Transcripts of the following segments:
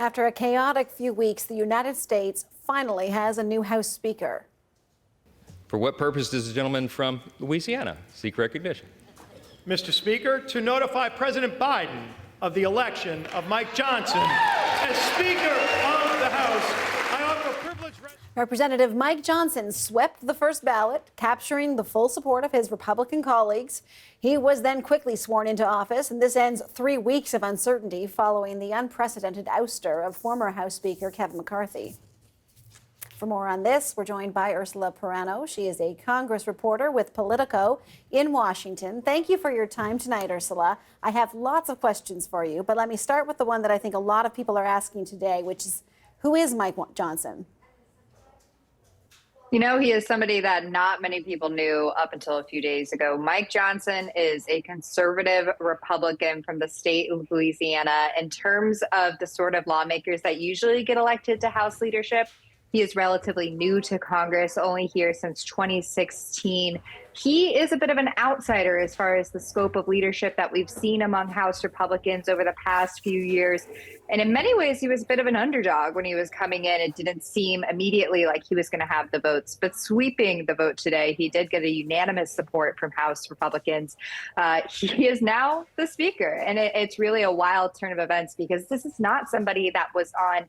After a chaotic few weeks, the United States finally has a new House Speaker. For what purpose does the gentleman from Louisiana seek recognition? Mr. Speaker, to notify President Biden of the election of Mike Johnson as Speaker of the House. I offer privilege. Representative Mike Johnson swept the first ballot, capturing the full support of his Republican colleagues. He was then quickly sworn into office, and this ends 3 weeks of uncertainty following the unprecedented ouster of former House Speaker Kevin McCarthy. For more on this, we're joined by Ursula Perano. She is a Congress reporter with Politico in Washington. Thank you for your time tonight, Ursula. I have lots of questions for you, but let me start with the one that I think a lot of people are asking today, which is, who is Mike Johnson? You know, he is somebody that not many people knew up until a few days ago. Mike Johnson is a conservative Republican from the state of Louisiana. In terms of the sort of lawmakers that usually get elected to House leadership, he is relatively new to Congress, only here since 2016. He is a bit of an outsider as far as the scope of leadership that we've seen among House Republicans over the past few years. And in many ways, he was a bit of an underdog when he was coming in. It didn't seem immediately like he was going to have the votes. But sweeping the vote today, he did get a unanimous support from House Republicans. He is now the Speaker. And it's really a wild turn of events because this is not somebody that was on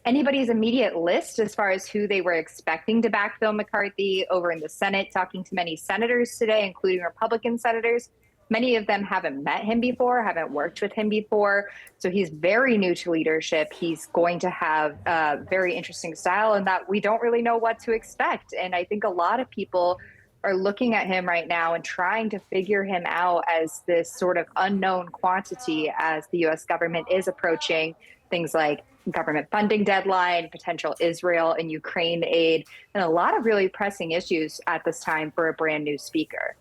anybody's immediate list as far as who they were expecting to backfill McCarthy over in the Senate. Talking to many senators today, including Republican senators, many of them haven't met him before, haven't worked with him before. So he's very new to leadership. He's going to have a very interesting style and that we don't really know what to expect. And I think a lot of people are looking at him right now and trying to figure him out as this sort of unknown quantity as the U.S. government is approaching things like government funding deadline, potential Israel and Ukraine aid, and a lot of really pressing issues at this time for a brand new speaker.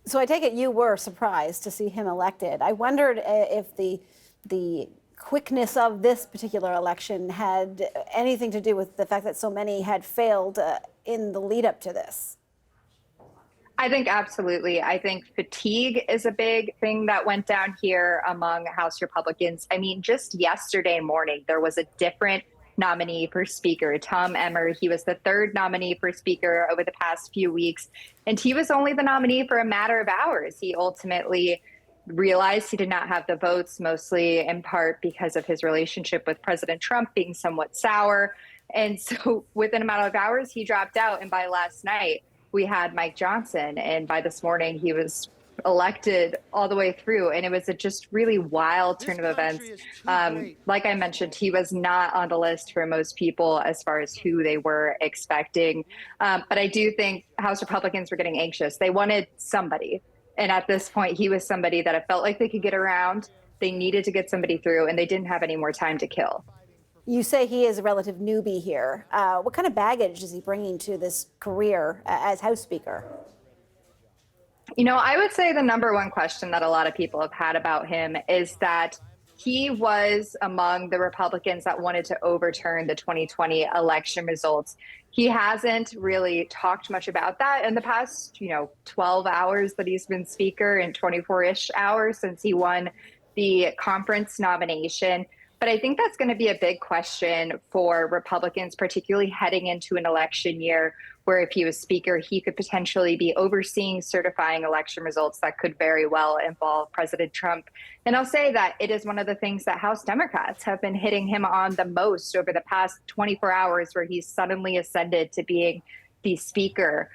So I take it you were surprised to see him elected. I wondered if the quickness of this particular election had anything to do with the fact that so many had failed in the lead up to this. I think absolutely. I think fatigue is a big thing that went down here among House Republicans. I mean, just yesterday morning, there was a different nominee for Speaker, Tom Emmer. He was the third nominee for Speaker over the past few weeks, and he was only the nominee for a matter of hours. He ultimately realized he did not have the votes, mostly in part because of his relationship with President Trump being somewhat sour. And so within a matter of hours, he dropped out. And by last night, we had Mike Johnson, and by this morning, he was elected all the way through. And it was a just really wild turn of events. Like I mentioned, he was not on the list for most people as far as who they were expecting. But I do think House Republicans were getting anxious. They wanted somebody. And at this point, he was somebody that it felt like they could get around. They needed to get somebody through, and they didn't have any more time to kill. You say he is a relative newbie here. What kind of baggage is he bringing to this career as House Speaker? You know, I would say the number one question that a lot of people have had about him is that he was among the Republicans that wanted to overturn the 2020 election results. He hasn't really talked much about that in the past, 12 hours that he's been Speaker and 24-ish hours since he won the conference nomination. But I think that's going to be a big question for Republicans, particularly heading into an election year where if he was Speaker, he could potentially be overseeing certifying election results that could very well involve President Trump. And I'll say that it is one of the things that House Democrats have been hitting him on the most over the past 24 hours, where he's suddenly ascended to being the Speaker,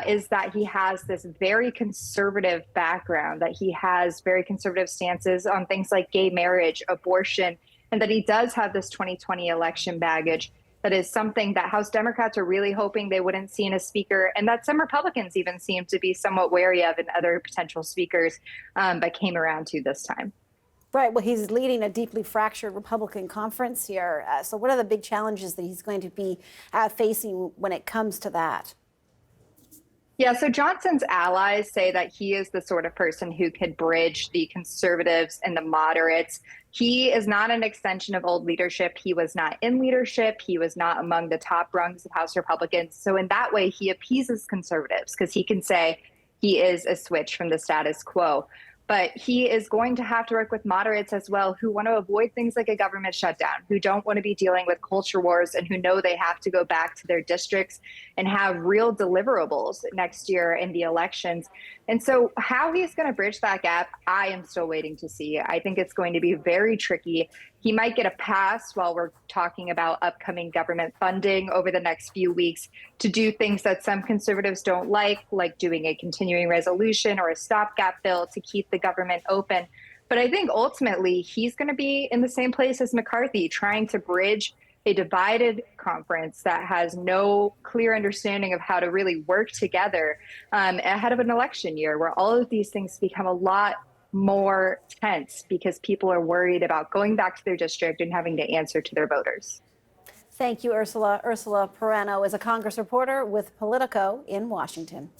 is that he has this very conservative background, that he has very conservative stances on things like gay marriage, abortion, and that he does have this 2020 election baggage. That is something that House Democrats are really hoping they wouldn't see in a speaker, and that some Republicans even seem to be somewhat wary of in other potential speakers, but came around to this time. Right. Well, he's leading a deeply fractured Republican conference here. So what are the big challenges that he's going to be facing when it comes to that? Yeah, so Johnson's allies say that he is the sort of person who could bridge the conservatives and the moderates. He is not an extension of old leadership. He was not in leadership. He was not among the top rungs of House Republicans. So in that way, he appeases conservatives because he can say he is a switch from the status quo. But he is going to have to work with moderates as well, who want to avoid things like a government shutdown, who don't want to be dealing with culture wars, and who know they have to go back to their districts and have real deliverables next year in the elections. And so how he's going to bridge that gap, I am still waiting to see. I think it's going to be very tricky. He might get a pass while we're talking about upcoming government funding over the next few weeks to do things that some conservatives don't like doing a continuing resolution or a stopgap bill to keep the government open. But I think ultimately he's going to be in the same place as McCarthy, trying to bridge a divided conference that has no clear understanding of how to really work together ahead of an election year where all of these things become a lot more tense because people are worried about going back to their district and having to answer to their voters. Thank you, Ursula. Ursula Perano is a Congress reporter with Politico in Washington.